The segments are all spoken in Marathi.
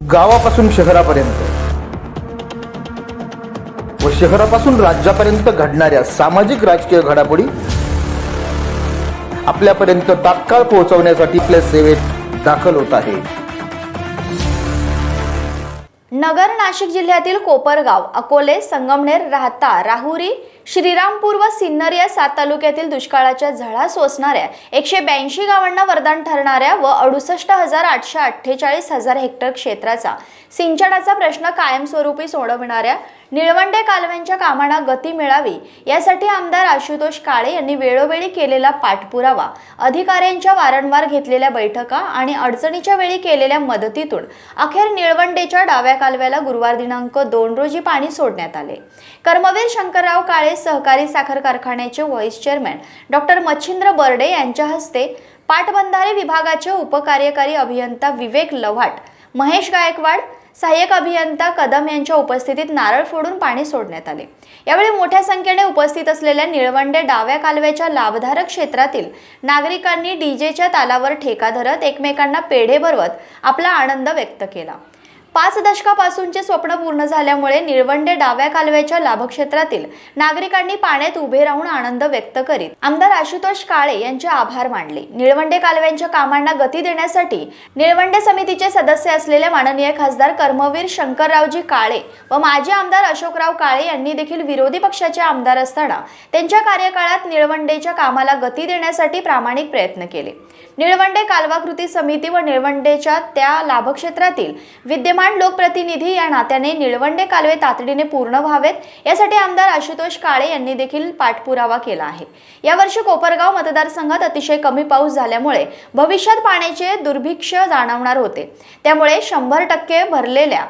गावापासून शहरापर्यंत व शहरापासून राज्यापर्यंत घडणाऱ्या सामाजिक राजकीय घडामोडी आपल्यापर्यंत तात्काळ पोहोचवण्यासाठी आपल्या सेवेत दाखल होत आहे. नगर नाशिक जिल्ह्यातील कोपरगाव, अकोले, संगमनेर, राहता, राहुरी, श्रीरामपूर व सिन्नर या 7 तालुक्यातील दुष्काळाच्या झळा सोसणाऱ्या 182 गावांना वरदान ठरणाऱ्या व 68,848 हेक्टर क्षेत्राचा सिंचनाचा प्रश्न कायमस्वरूपी सोडविणाऱ्या निळवंडे कालव्यांच्या कामांना गती मिळावी यासाठी आमदार आशुतोष काळे यांनी वेळोवेळी केलेला पाठपुरावा, अधिकाऱ्यांच्या वारंवार घेतलेल्या बैठका आणि अडचणीच्या वेळी केलेल्या मदतीतून अखेर निळवंडेच्या डाव्या कालव्याला गुरुवार दिनांक 2 रोजी पाणी सोडण्यात आले. कर्मवीर शंकरराव काळे सहकारी साखर कारखान्याचे vice chairman doctor Machhindra Barde यांच्या हस्ते, पाटबंधारे विभागाचे उपकार्यकारी अभियंता विवेक लव्हाट, महेश गायकवाड, सहाय्यक अभियंता कदम यांच्या उपस्थितीत नारळ फोडून पाणी सोडण्यात आले. यावेळी मोठ्या संख्येने उपस्थित असलेल्या निळवंडे डाव्या कालव्याच्या लाभधारक क्षेत्रातील नागरिकांनी डीजेच्या तालावर ठेका धरत एकमेकांना पेढे भरवत आपला आनंद व्यक्त केला. 5 दशकापासूनचे स्वप्न पूर्ण झाल्यामुळे निळवंडे डाव्या कालव्याच्या लाभक्षेत्रातील नागरिकांनी पाण्यात उभे राहून आनंद व्यक्त करीत आमदार आशुतोष काळे यांचे आभार मानले. निळवंडे कालव्यांच्या कामांना गती देण्यासाठी निळवंडे समितीचे सदस्य असलेले माननीय खासदार कर्मवीर शंकररावजी काळे व माजी आमदार अशोकराव काळे यांनी देखील विरोधी पक्षाचे आमदार असताना त्यांच्या कार्यकाळात निळवंडेच्या कामाला गती देण्यासाठी प्रामाणिक प्रयत्न केले. निळवंडे कालवा कृती समिती व निळवंडेच्या त्या लाभक्षेत्रातील विद्यमान लोकप्रतिनिधी या नात्याने निळवंडे कालवे तातडीने पूर्ण व्हावेत यासाठी आमदार आशुतोष काळे यांनी देखील पाठपुरावा केला आहे. यावर्षी कोपरगाव मतदारसंघात अतिशय कमी पाऊस झाल्यामुळे भविष्यात पाण्याचे दुर्भिक्ष्य जाणवणार होते. त्यामुळे 100% भरलेल्या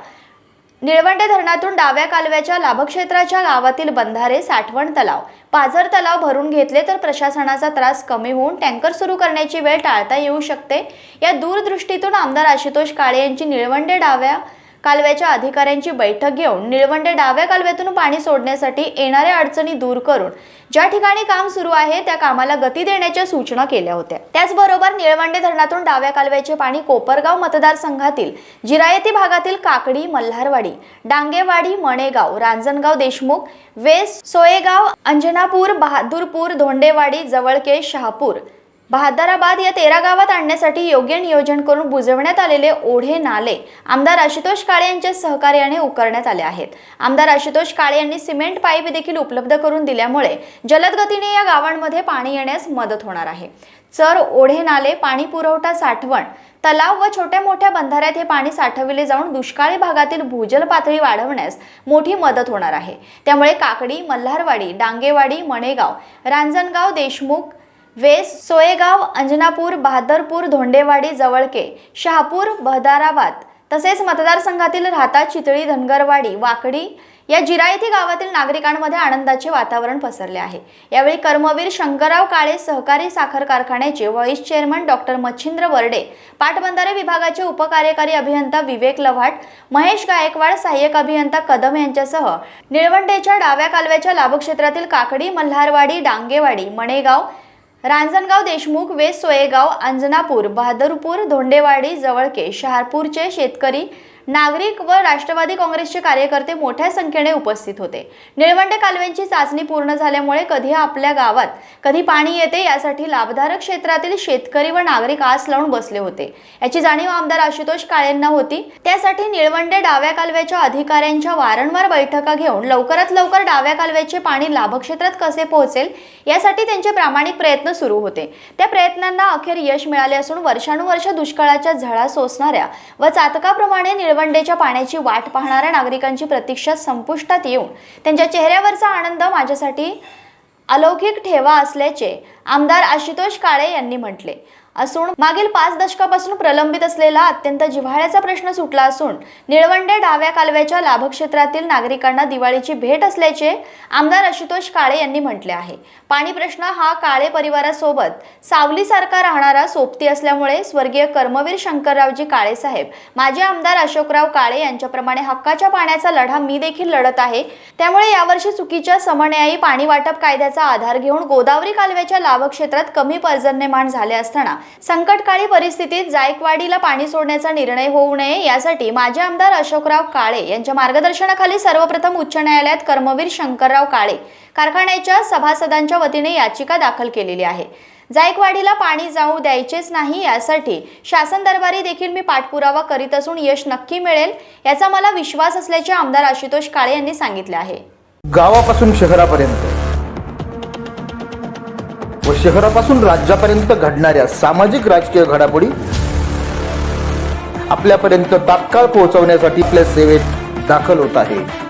निळवंडे धरणातून डाव्या कालव्याच्या लाभक्षेत्राच्या गावातील बंधारे, साठवण तलाव, पाझर तलाव भरून घेतले तर प्रशासनाचा त्रास कमी होऊन टँकर सुरू करण्याची वेळ टाळता येऊ शकते. या दूरदृष्टीतून आमदार आशुतोष काळे यांची निळवंडे डाव्या कालव्याच्या अधिकाऱ्यांची बैठक घेऊन निळवंडे डाव्या कालव्यातून पाणी सोडण्यासाठी येणाऱ्या अडचणी दूर करून ज्या ठिकाणी काम सुरू आहे त्या कामाला गती देण्याच्या सूचना केल्या होत्या. त्याचबरोबर निळवंडे धरणातून डाव्या कालव्याचे पाणी कोपरगाव मतदारसंघातील जिरायती भागातील काकडी, मल्हारवाडी, डांगेवाडी, मणेगाव, रांजणगाव, देशमुख, वेस, सोयेगाव, अंजनापूर, बहादूरपूर, धोंडेवाडी, जवळके, शहापूर, बहादराबाद या 13 गावात आणण्यासाठी योग्य नियोजन करून बुजवण्यात आलेले ओढे नाले आमदार आशुतोष काळे यांच्या सहकार्याने उकरण्यात आले आहेत. आमदार आशुतोष काळे यांनी सिमेंट पाईप देखील उपलब्ध करून दिल्यामुळे जलद गतीने या गावांमध्ये पाणी येण्यास मदत होणार आहे. चर, ओढे नाले, पाणी पुरवठा, साठवण तलाव व छोट्या मोठ्या बंधाऱ्यात हे पाणी साठविले जाऊन दुष्काळी भागातील भूजल पातळी वाढवण्यास मोठी मदत होणार आहे. त्यामुळे काकडी, मल्हारवाडी, डांगेवाडी, मणेगाव, रांजणगाव, देशमुख, वेस, सोयेगाव, अंजनापूर, बहादरपूर, धोंडेवाडी, जवळके, शहापूर, बहादराबाद तसेच मतदारसंघातील राहता, चितळी, धनगरवाडी, वाकडी या जिरायती गावातील नागरिकांमध्ये आनंदाचे वातावरण पसरले आहे. यावेळी कर्मवीर शंकरराव काळे सहकारी साखर कारखान्याचे vice chairman doctor Machhindra Barde, पाटबंधारे विभागाचे उपकार्यकारी अभियंता विवेक लव्हाट, महेश गायकवाड, सहाय्यक अभियंता कदम यांच्यासह निळवंडेच्या डाव्या कालव्याच्या लाभक्षेत्रातील काकडी, मल्हारवाडी, डांगेवाडी, मणेगाव, रांजणगाव, देशमुख, वेस, सोयेगाव, अंजनापूर, बहादरपूर, धोंडेवाडी, जवळके, शहापूरचे शेतकरी, नागरिक व राष्ट्रवादी काँग्रेसचे कार्यकर्ते मोठ्या संख्येने उपस्थित होते. निळवंडे कालव्यांची चाचणी पूर्ण झाल्यामुळे कधी आपल्या गावात कधी पाणी येते यासाठी लाभधारक क्षेत्रातील शेतकरी व नागरिक आस लावून बसले होते. याची जाणीव आमदार आशुतोष काळेंना होती. त्यासाठी निळवंडे डाव्या कालव्याच्या अधिकाऱ्यांच्या वारंवार बैठका घेऊन लवकरात लवकर डाव्या कालव्याचे पाणी लाभक्षेत्रात कसे पोहोचेल यासाठी त्यांचे प्रामाणिक प्रयत्न सुरू होते. त्या प्रयत्नांना अखेर यश मिळाले असून वर्षानुवर्ष दुष्काळाच्या झळा सोसणाऱ्या व चातकाप्रमाणे निळवंडेच्या पाण्याची वाट पाहणाऱ्या नागरिकांची प्रतीक्षा संपुष्टात येऊन त्यांच्या चेहऱ्यावरचा आनंद माझ्यासाठी अलौकिक ठेवा असल्याचे आमदार आशुतोष काळे यांनी म्हटले असून मागील 5 दशकापासून प्रलंबित असलेला अत्यंत जिव्हाळ्याचा प्रश्न सुटला असून निळवंडे डाव्या कालव्याच्या लाभक्षेत्रातील नागरिकांना दिवाळीची भेट असल्याचे आमदार आशुतोष काळे यांनी म्हटले आहे. पाणी प्रश्न हा काळे परिवारासोबत सावलीसारखा राहणारा सोबती असल्यामुळे स्वर्गीय कर्मवीर शंकररावजी काळे साहेब, माजी आमदार अशोकराव काळे यांच्याप्रमाणे हक्काच्या पाण्याचा लढा मी देखील लढत आहे. त्यामुळे यावर्षी चुकीच्या समन्यायी पाणी वाटप कायद्याचा आधार घेऊन गोदावरी कालव्याच्या लाभक्षेत्रात कमी पर्जन्यमान झाले असताना संकटकाळी परिस्थितीत जायकवाडीला पाणी सोडण्याचा निर्णय होऊ नये यासाठी माजी आमदार अशोकराव काळे यांच्या मार्गदर्शनाखाली सर्वप्रथम उच्च न्यायालयात कर्मवीर शंकरराव काळे कारखान्याच्या सभासदांच्या वतीने याचिका दाखल केलेली आहे। जायकवाडीला पाणी जाऊ द्यायचेच नाही यासाठी शासन दरबारी देखील मी पाठपुरावा करीत असून यश नक्की मिळेल याचा मला विश्वास असल्याचे आमदार आशुतोष काळे यांनी सांगितले आहे। गावापासून शहरापर्यंत व शहरापासून राज्यापर्यंत घडणाऱ्या सामाजिक राजकीय घडामोडी आपल्यापर्यंत तात्काळ पोहोचवण्यासाठी आपल्या सेवेत दाखल होत आहे।